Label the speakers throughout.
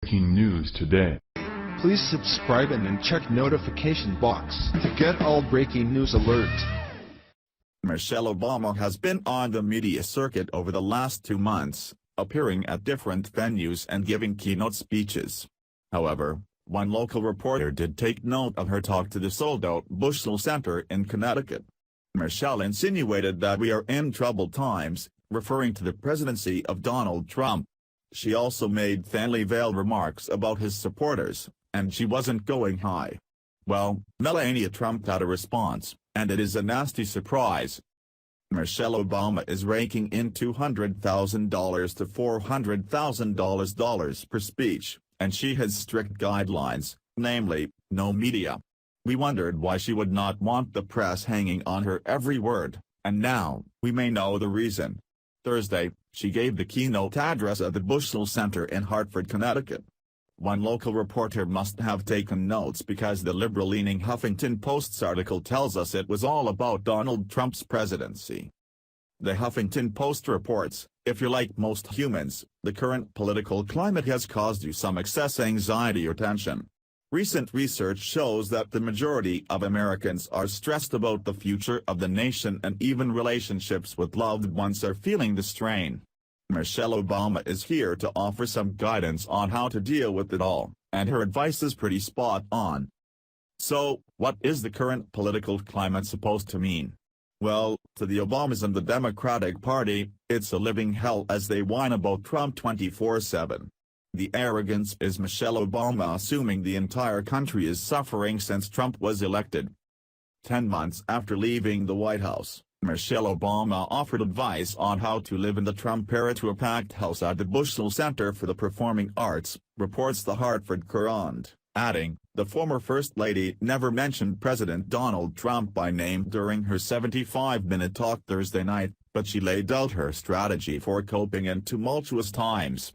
Speaker 1: Breaking news today.
Speaker 2: Please subscribe and then check notification box to get all breaking news alerts.
Speaker 3: Michelle Obama has been on the media circuit over the last 2 months, appearing at different venues and giving keynote speeches. However, one local reporter did take note of her talk to the sold-out Bushnell Center in Connecticut. Michelle insinuated that we are in troubled times, referring to the presidency of Donald Trump. She also made thinly veiled remarks about his supporters, and she wasn't going high. Well, Melania Trump had a response, and it is a nasty surprise. Michelle Obama is raking in $200,000 to $400,000 per speech, and she has strict guidelines, namely, no media. We wondered why she would not want the press hanging on her every word, and now, we may know the reason. Thursday, she gave the keynote address at the Bushnell Center in Hartford, Connecticut. One local reporter must have taken notes because the liberal-leaning Huffington Post's article tells us it was all about Donald Trump's presidency. The Huffington Post reports, if you're like most humans, the current political climate has caused you some excess anxiety or tension. Recent research shows that the majority of Americans are stressed about the future of the nation, and even relationships with loved ones are feeling the strain. Michelle Obama is here to offer some guidance on how to deal with it all, and her advice is pretty spot on. So, what is the current political climate supposed to mean? Well, to the Obamas and the Democratic Party, it's a living hell as they whine about Trump 24/7. The arrogance is Michelle Obama assuming the entire country is suffering since Trump was elected. 10 months after leaving the White House, Michelle Obama offered advice on how to live in the Trump era to a packed house at the Bushnell Center for the Performing Arts, reports the Hartford Courant, adding, the former First Lady never mentioned President Donald Trump by name during her 75-minute talk Thursday night, but she laid out her strategy for coping in tumultuous times.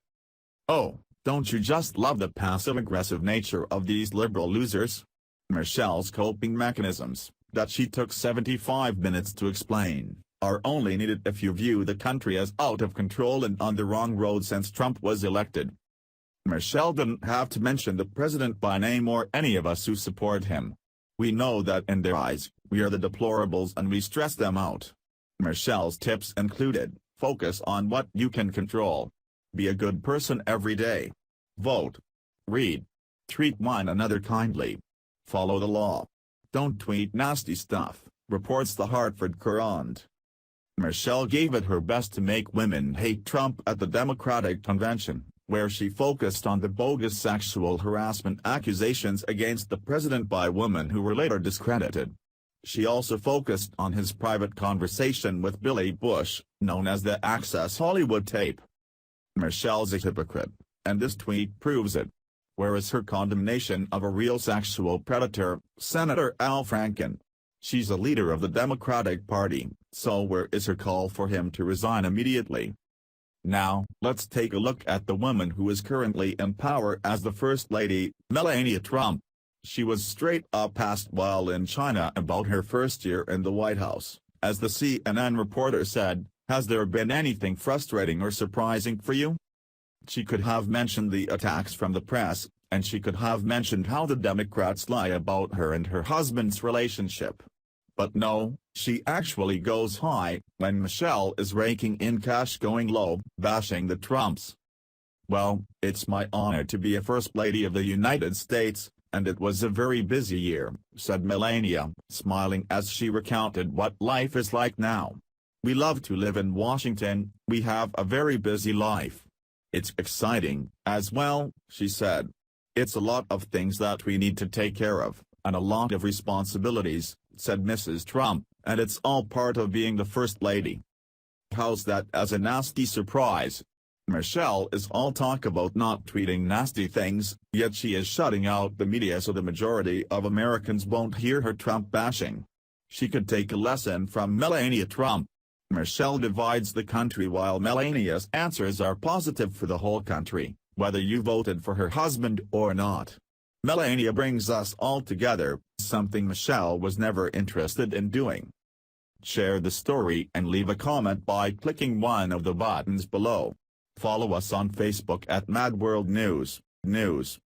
Speaker 3: Oh, don't you just love the passive-aggressive nature of these liberal losers? Michelle's coping mechanisms, that she took 75 minutes to explain, are only needed if you view the country as out of control and on the wrong road since Trump was elected. Michelle didn't have to mention the president by name or any of us who support him. We know that in their eyes, we are the deplorables and we stress them out. Michelle's tips included, focus on what you can control. Be a good person every day. Vote. Read. Treat one another kindly. Follow the law. Don't tweet nasty stuff, reports the Hartford Courant. Michelle gave it her best to make women hate Trump at the Democratic Convention, where she focused on the bogus sexual harassment accusations against the president by women who were later discredited. She also focused on his private conversation with Billy Bush, known as the Access Hollywood tape. Michelle's a hypocrite, and this tweet proves it. Where is her condemnation of a real sexual predator, Senator Al Franken? She's a leader of the Democratic Party, so where is her call for him to resign immediately? Now, let's take a look at the woman who is currently in power as the First Lady, Melania Trump. She was straight up asked while in China about her first year in the White House, as the CNN reporter said, has there been anything frustrating or surprising for you? She could have mentioned the attacks from the press, and she could have mentioned how the Democrats lie about her and her husband's relationship. But no, she actually goes high, when Michelle is raking in cash going low, bashing the Trumps. Well, it's my honor to be a First Lady of the United States, and it was a very busy year, said Melania, smiling as she recounted what life is like now. We love to live in Washington, we have a very busy life. It's exciting, as well, she said. It's a lot of things that we need to take care of, and a lot of responsibilities, said Mrs. Trump, and it's all part of being the First Lady. How's that as a nasty surprise? Michelle is all talk about not tweeting nasty things, yet she is shutting out the media so the majority of Americans won't hear her Trump bashing. She could take a lesson from Melania Trump. Michelle divides the country while Melania's answers are positive for the whole country, whether you voted for her husband or not. Melania brings us all together, something Michelle was never interested in doing. Share the story and leave a comment by clicking one of the buttons below. Follow us on Facebook at Mad World News. News